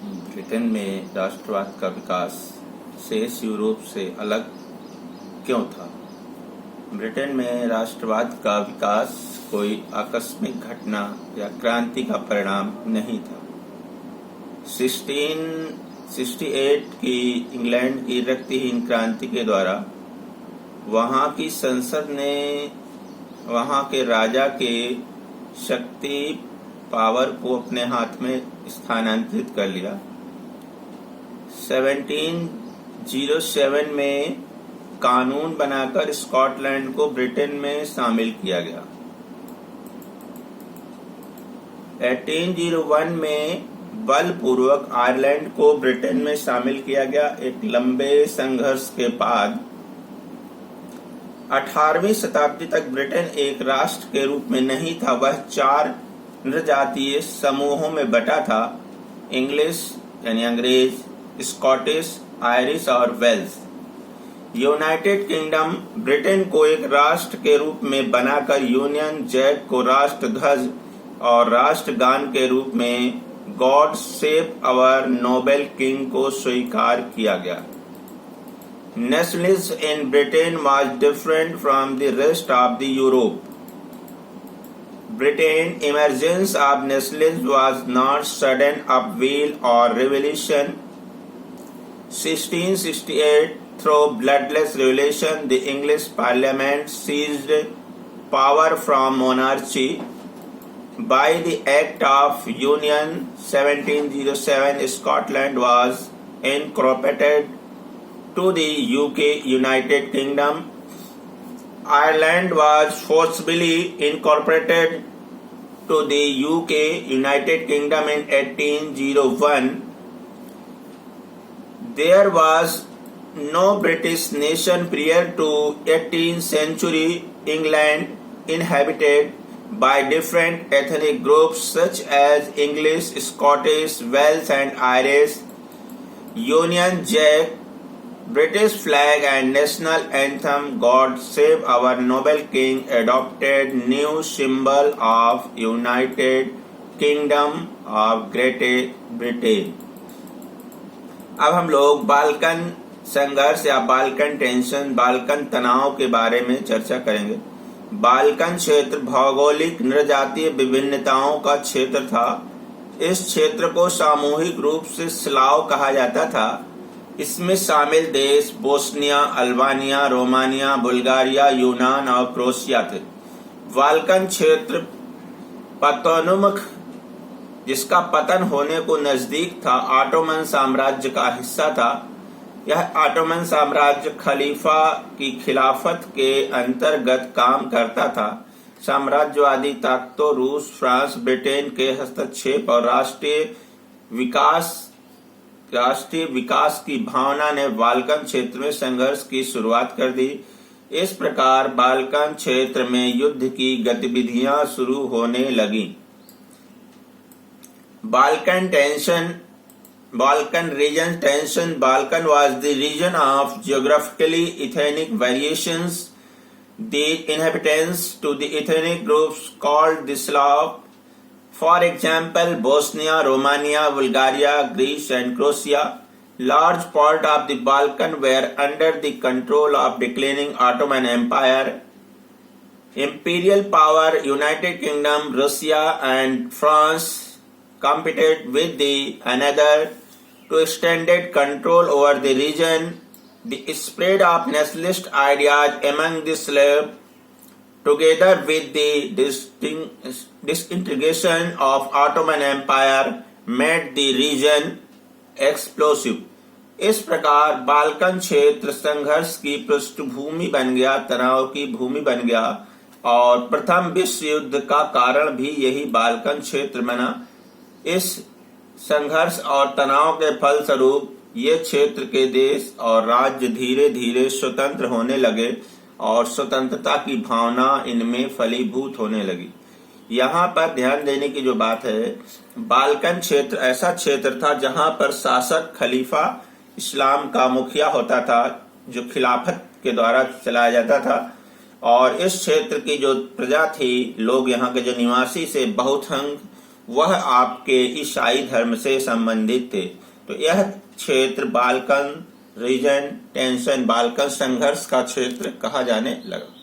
Britain में राष्ट्रवाद का विकास शेष यूरोप से अलग क्यों था? ब्रिटेन में राष्ट्रवाद का विकास कोई आकस्मिक घटना या क्रांति का परिणाम नहीं था। 1668 की इंग्लैंड की रक्तहीन क्रांति के द्वारा वहां की संसद ने वहां के राजा के शक्ति पावर को अपने हाथ में स्थानांतरित कर लिया। 1707 में कानून बनाकर स्कॉटलैंड को ब्रिटेन में शामिल किया गया। 1801 में बलपूर्वक आयरलैंड को ब्रिटेन में शामिल किया गया। एक लंबे संघर्ष के बाद 18वीं शताब्दी तक ब्रिटेन एक राष्ट्र के रूप में नहीं था, वह 4 नृजातीय समूहों में बटा था। इंग्लिश यानी अंग्रेज, स्कॉटिश, आयरिश और वेल्स। यूनाइटेड किंगडम ब्रिटेन को एक राष्ट्र के रूप में बनाकर यूनियन जैक को राष्ट्रध्वज और राष्ट्रगान के रूप में God save our Nobel king को स्वीकार किया गया। Nationalism in Britain was different from the rest of the Europe. Britain's emergence of nationalism was not sudden upheaval or revolution. 1668, through bloodless revolution, the English Parliament seized power from monarchy. By the Act of Union 1707, Scotland was incorporated to the UK United Kingdom. Ireland was forcibly incorporated to the UK United Kingdom in 1801. There was no British nation prior to 18th century England inhabited by different ethnic groups such as English, Scottish, Welsh and Irish. Union Jack, British flag and national anthem God Save Our Noble King adopted new symbol of United Kingdom of Great Britain. अब हम लोग Balkan संघर्ष या Balkan tension, Balkan तनाव के बारे में चर्चा करेंगे। बाल्कन क्षेत्र भौगोलिक नृजातीय विभिन्नताओं का क्षेत्र था। इस क्षेत्र को सामूहिक रूप से स्लाव कहा जाता था। इसमें शामिल देश बोस्निया, अल्बानिया, रोमानिया, बुल्गारिया, यूनान और क्रोएशिया थे। बाल्कन क्षेत्र पतोन्मुख, जिसका पतन होने को नजदीक था, ऑटोमन साम्राज्य का हिस्सा था। यह ऑटोमन साम्राज्य खलीफा की खिलाफत के अंतर्गत काम करता था। साम्राज्यवादी ताकतों रूस, फ्रांस, ब्रिटेन के हस्तक्षेप और राष्ट्रीय विकास की भावना ने बाल्कन क्षेत्र में संघर्ष की शुरुआत कर दी। इस प्रकार बाल्कन क्षेत्र में युद्ध की गतिविधियां शुरू होने लगी। Balkan region tension. Balkan was the region of geographically ethnic variations. The inhabitants to the ethnic groups called the Slav. For example, Bosnia, Romania, Bulgaria, Greece and Croatia. Large part of the Balkan were under the control of declining Ottoman Empire. Imperial power, United Kingdom, Russia and France competed with another to extended control over the region. The spread of nationalist ideas among the Slav, together with the disintegration of Ottoman Empire, made the region explosive. इस प्रकार Balkan क्षेत्र संघर्ष की पृष्ठभूमि बन गया, तनाव की भूमि बन गया और प्रथम विश्व युद्ध का कारण भी यही बाल्कन क्षेत्र बना। इस संघर्ष और तनाव के फलस्वरूप ये क्षेत्र के देश और राज्य धीरे धीरे स्वतंत्र होने लगे और स्वतंत्रता की भावना इनमें फलीभूत होने लगी। यहाँ पर ध्यान देने की जो बात है, बाल्कन क्षेत्र ऐसा क्षेत्र था जहाँ पर शासक खलीफा इस्लाम का मुखिया होता था, जो खिलाफत के द्वारा चलाया जाता था। और इस क्षेत्र की जो प्रजा थी, लोग यहाँ के जो निवासी से बहुत वह आपके ईसाई धर्म से संबंधित थे। तो यह क्षेत्र बाल्कन रीजन टेंशन, बाल्कन संघर्ष का क्षेत्र कहा जाने लगा।